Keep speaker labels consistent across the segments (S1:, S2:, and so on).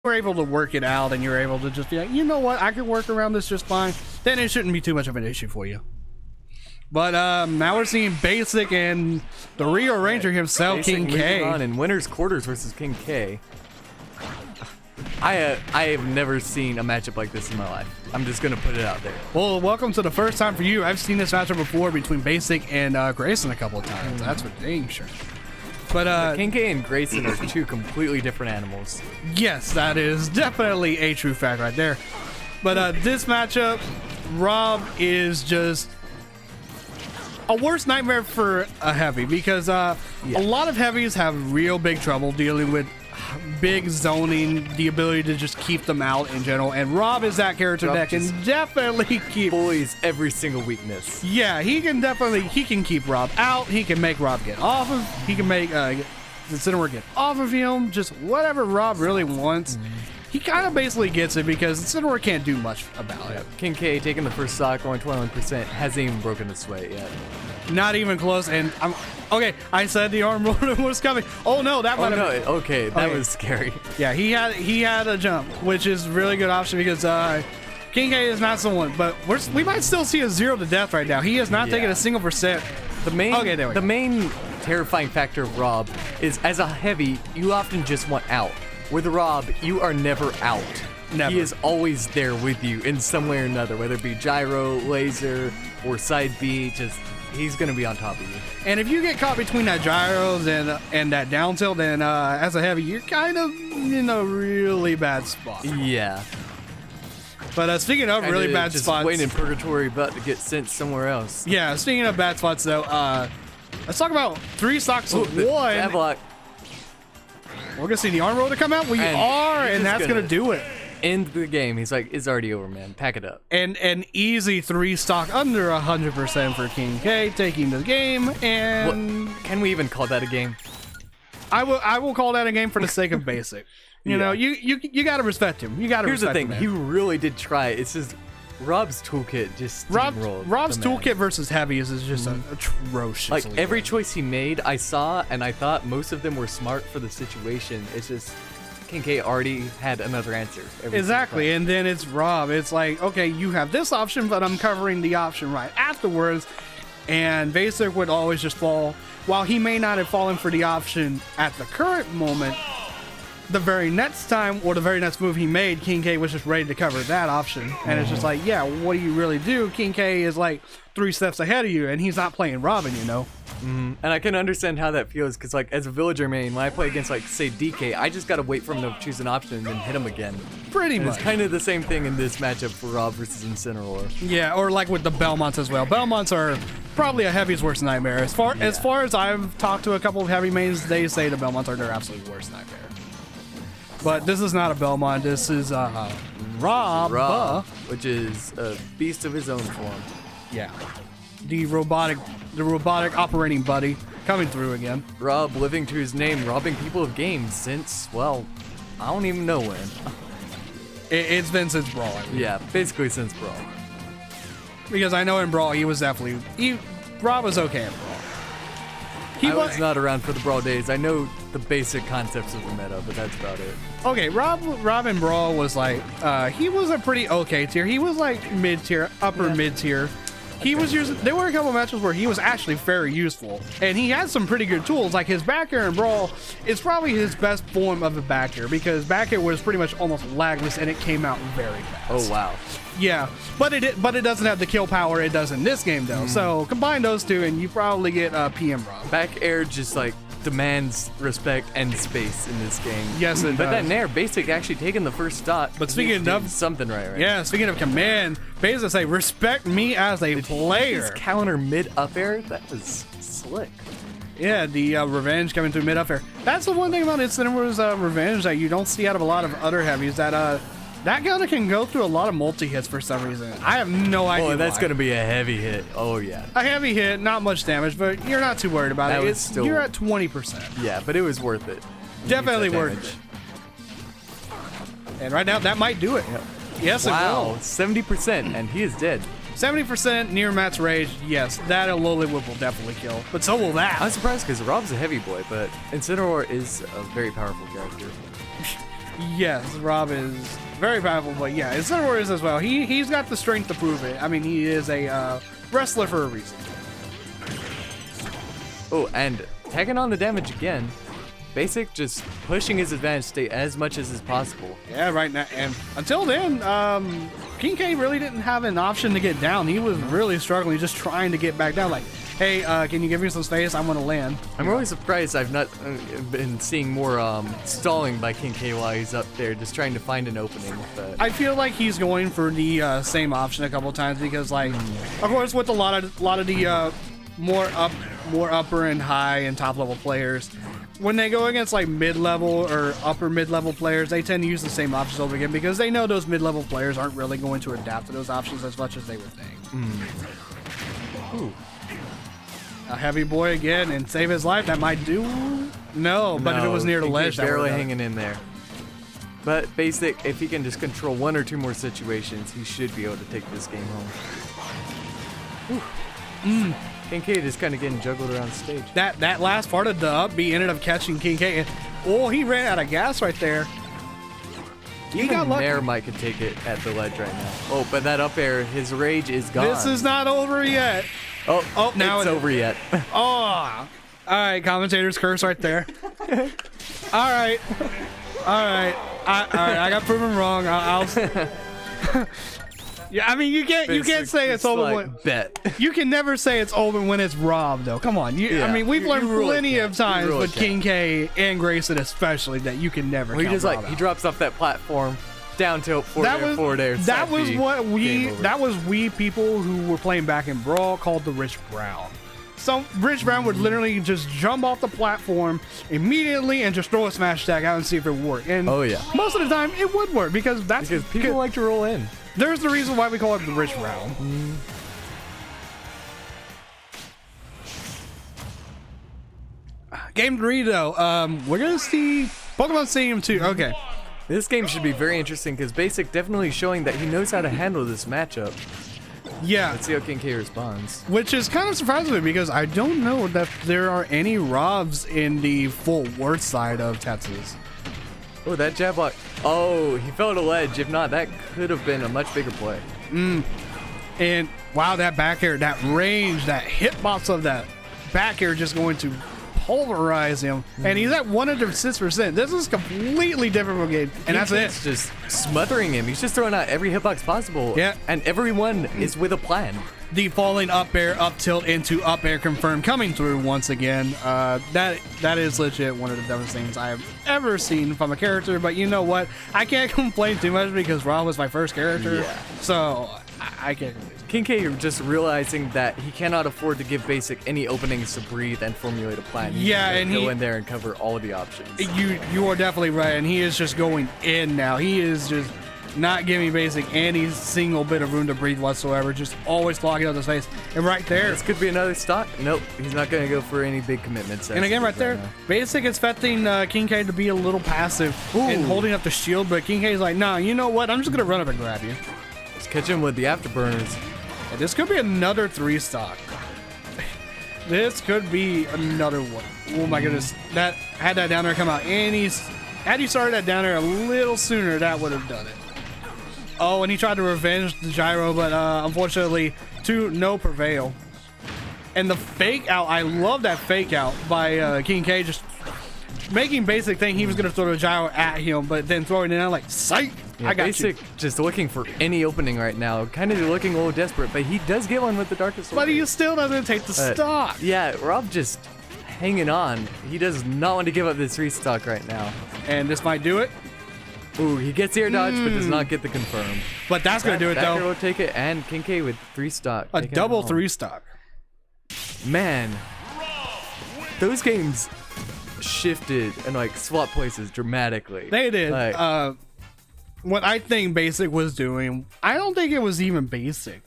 S1: were able to work it out and you're able to just be like, you know what, I can work around this just fine, then it shouldn't be too much of an issue for you. But now we're seeing Basik and the Rio Ranger himself, KingK.
S2: On in winners quarters versus KingK. I have never seen a matchup like this in my life. I'm just gonna put it out there.
S1: Well, welcome to the first time for you. I've seen this matchup before between Basik and Grayson a couple of times. That's for dang sure. But
S2: KingK and Grayson are two completely different animals.
S1: Yes, that is definitely a true fact right there. But this matchup, Rob is just a worst nightmare for a heavy because a lot of heavies have real big trouble dealing with big zoning, the ability to just keep them out in general, and Rob is that character that can definitely keep
S2: bullies every single weakness.
S1: Yeah, he can keep Rob out, he can make Rob get off of, he can make Incineroar get off of him, just whatever Rob really wants. He kind of basically gets it because Incineroar can't do much about it.
S2: KingK taking the first stock, going 21%, hasn't even broken the sweat yet.
S1: Not even close, and okay, I said the arm roller was coming. Oh no, that might have been.
S2: Okay, that was scary.
S1: Yeah, he had a jump, which is a really good option because KingK is not someone, but we might still see a 0 to death right now. He has not taken a single percent.
S2: The main terrifying factor of Rob is as a heavy, you often just want out. With Rob, you are never out. Never. He is always there with you in some way or another, whether it be gyro, laser, or side B. He's gonna be on top of you.
S1: And if you get caught between that gyros and that down tilt, then as a heavy, you're kind of in a really bad spot.
S2: Yeah.
S1: But speaking of really bad spots,
S2: waiting in purgatory, about to get sent somewhere else.
S1: Yeah. Speaking of bad spots, though, let's talk about 3 stocks of 1.
S2: Avlock.
S1: We're gonna see the arm roller come out. And that's gonna do it.
S2: End the game. He's like, it's already over, man. Pack it up.
S1: And an easy 3 stock under 100% for KingK, taking the game. And
S2: can we even call that a game?
S1: I will call that a game for the sake of Basik. You know, you gotta respect him. You gotta.
S2: Here's
S1: respect
S2: the thing.
S1: him,
S2: he really did try. It's just Rob's toolkit just steamrolled.
S1: Rob's toolkit versus heavies is just atrocious.
S2: Like every choice he made, I saw and I thought most of them were smart for the situation. It's just KingK already had another answer.
S1: Exactly, and then it's Rob. It's like, okay, you have this option, but I'm covering the option right afterwards. And Basik would always just fall. While he may not have fallen for the option at the current moment, the very next time or the very next move he made, KingK was just ready to cover that option. And it's just like, yeah, what do you really do? KingK is like 3 steps ahead of you, and he's not playing Robin, you know?
S2: And I can understand how that feels, because like as a villager main, when I play against like say DK, I just gotta wait for him to choose an option and then hit him again.
S1: Pretty much.
S2: It's kind of the same thing in this matchup for Rob versus Incineroar.
S1: Yeah, or like with the Belmonts as well. Belmonts are probably a heavy's worst nightmare. As far as I've talked to a couple of heavy mains, they say the Belmonts are their absolute worst nightmare. But this is not a Belmont. This is Rob,
S2: which is a beast of his own form.
S1: Yeah, the robotic operating buddy coming through again.
S2: Rob living to his name, robbing people of games since, well, I don't even know when.
S1: It's been since Brawl. I mean.
S2: Yeah, basically since Brawl.
S1: Because I know in Brawl Rob was okay in Brawl.
S2: I was not around for the Brawl days. I know the basic concepts of the meta, but that's about it.
S1: Okay, Rob in Brawl was like, he was a pretty okay tier. He was like mid-tier, upper mid-tier. He was using, there were a couple matches where he was actually very useful. And he had some pretty good tools. Like his back air in Brawl is probably his best form of a back air, because back air was pretty much almost lagless and it came out very fast.
S2: Oh, wow.
S1: Yeah, but it doesn't have the kill power it does in this game though. So combine those two and you probably get PM Rob.
S2: Back air just like demands respect and space in this game.
S1: Yes, it does.
S2: But that Nair, Basik actually taking the first shot.
S1: But speaking of
S2: something right.
S1: Yeah, speaking of command, Basik say respect me as a player.
S2: His counter mid up air, that was slick.
S1: Yeah, the revenge coming through mid up air. That's the one thing about Incineroar's revenge that you don't see out of a lot of other heavies. That gunner can go through a lot of multi-hits for some reason. I have no idea.
S2: Oh, that's going to be a heavy hit. Oh, yeah.
S1: A heavy hit, not much damage, but you're not too worried about it. You're at 20%.
S2: Yeah, but it was worth it.
S1: Definitely worth it. And right now, that might do it.
S2: Yep.
S1: Yes, it will.
S2: Wow, 70%, and he is dead.
S1: 70% near max rage. Yes, that Alola Whip will definitely kill. But so will that.
S2: I'm surprised because Rob's a heavy boy, but Incineroar is a very powerful character.
S1: Yes, Rob is very powerful, but yeah, Incineroar is as well. He's got the strength to prove it. I mean, he is a wrestler for a reason.
S2: Oh, and tagging on the damage again. Basik just pushing his advantage state as much as is possible.
S1: Yeah, right now. And until then, KingK really didn't have an option to get down. He was really struggling, just trying to get back down. Like, hey, can you give me some space? I want to land.
S2: I'm really surprised I've not been seeing more stalling by KingK while he's up there, just trying to find an opening. But
S1: I feel like he's going for the same option a couple times because, like, of course, with a lot of the more upper and high and top level players, when they go against like mid-level or upper mid-level players, they tend to use the same options over again because they know those mid-level players aren't really going to adapt to those options as much as they would think.
S2: Ooh.
S1: A heavy boy again and save his life. That might do. No, but if it was near the ledge, that
S2: barely
S1: would've done it.
S2: hanging in there. But Basik, if he can just control one or two more situations, he should be able to take this game home. KingK just kind of getting juggled around the stage.
S1: That last part of the up B ended up catching KingK. And, oh, he ran out of gas right there. He got lucky.
S2: Nair might could take it at the ledge right now. Oh, but that up air, his rage is gone.
S1: This is not over yet.
S2: Oh, now it's over yet.
S1: Oh, all right, commentator's curse right there. All right, I got proven wrong. I'll yeah, I mean, you can't say it's over.
S2: Like, bet.
S1: You can never say it's over when it's Rob, though. Come on, I mean, we've learned plenty of times with KingK and Grayson, especially, that you can never.
S2: Well, he just
S1: Rob
S2: he drops off that platform, down tilt, forward air.
S1: That was we people who were playing back in Brawl called the Rich Brown. So Rich Brown would literally just jump off the platform immediately and just throw a smash attack out and see if it would work. And most of the time it would work because
S2: people like to roll in.
S1: There's the reason why we call it the Rich Brown. Game 3 though, we're gonna see Pokemon Stadium 2. Okay.
S2: This game should be very interesting because Basik definitely showing that he knows how to handle this matchup.
S1: Yeah.
S2: Let's see how KingK responds.
S1: Which is kind of surprising me because I don't know that there are any Robs in the full Worth side of Tetsu's.
S2: Oh, that jab block. Oh, he fell to ledge. If not, that could have been a much bigger play.
S1: And wow, that back air, that range, that hitbox of that back air just going to pulverize him. And he's at 106%. This is completely different from game. And that's it.
S2: It's just smothering him. He's just throwing out every hitbox possible.
S1: Yeah.
S2: And everyone is with a plan.
S1: The falling up air, up tilt into up air confirmed coming through once again. That is legit one of the dumbest things I have ever seen from a character. But you know what? I can't complain too much because Rob was my first character. Yeah. So I can't complain.
S2: KingK just realizing that he cannot afford to give Basik any openings to breathe and formulate a plan.
S1: Yeah, and
S2: go in there and cover all of the options.
S1: You are definitely right, and he is just going in now. He is just not giving Basik any single bit of room to breathe whatsoever, just always clogging up the space. And right there,
S2: this could be another stock. Nope, he's not going to go for any big commitments.
S1: And again, right there, Basik expecting KingK to be a little passive and holding up the shield, but KingK is like, nah, you know what? I'm just going to run up and grab you.
S2: Let's catch him with the afterburners.
S1: And this could be another 3-stock. This could be another one. Oh my goodness. That had that down there come out. And had he started that down there a little sooner, that would have done it. Oh, and he tried to revenge the gyro, but unfortunately, to no prevail. And the fake out, I love that fake out by KingK, just making Basik think he was going to throw the gyro at him, but then throwing it out like, psych!
S2: Yeah,
S1: I got
S2: Basik
S1: you.
S2: Just looking for any opening right now. Kind of looking a little desperate, but he does get one with the Darkest Order.
S1: But he still doesn't take the stock.
S2: Yeah, Rob just hanging on. He does not want to give up this 3-stock right now.
S1: And this might do it.
S2: Ooh, he gets air dodge, but does not get the confirm.
S1: But that's going to do it, though.
S2: Will take it, and KingK with 3-stock.
S1: A double 3-stock.
S2: Man, those games shifted and like swapped places dramatically.
S1: They did.
S2: Like,
S1: what I think Basik was doing, I don't think it was even Basik.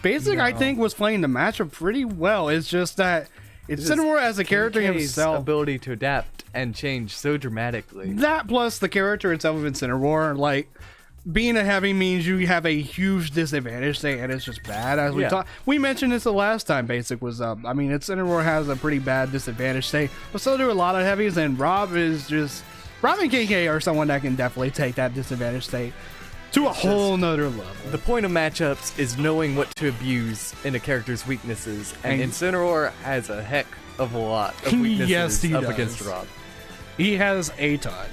S1: Basik, I think, was playing the matchup pretty well. It's just that Incineroar as a character himself,
S2: ability to adapt and change so dramatically.
S1: That plus the character itself of Incineroar, like being a heavy means you have a huge disadvantage say, and it's just bad. As we talked, we mentioned this the last time Basik was up. I mean, Incineroar has a pretty bad disadvantage say, but so do a lot of heavies, and Rob is just Rob and KingK are someone that can definitely take that disadvantage state to a whole nother level.
S2: The point of matchups is knowing what to abuse in a character's weaknesses, and Incineroar has a heck of a lot of weaknesses
S1: Yes, he
S2: up
S1: does.
S2: against Rob.
S1: He has a ton.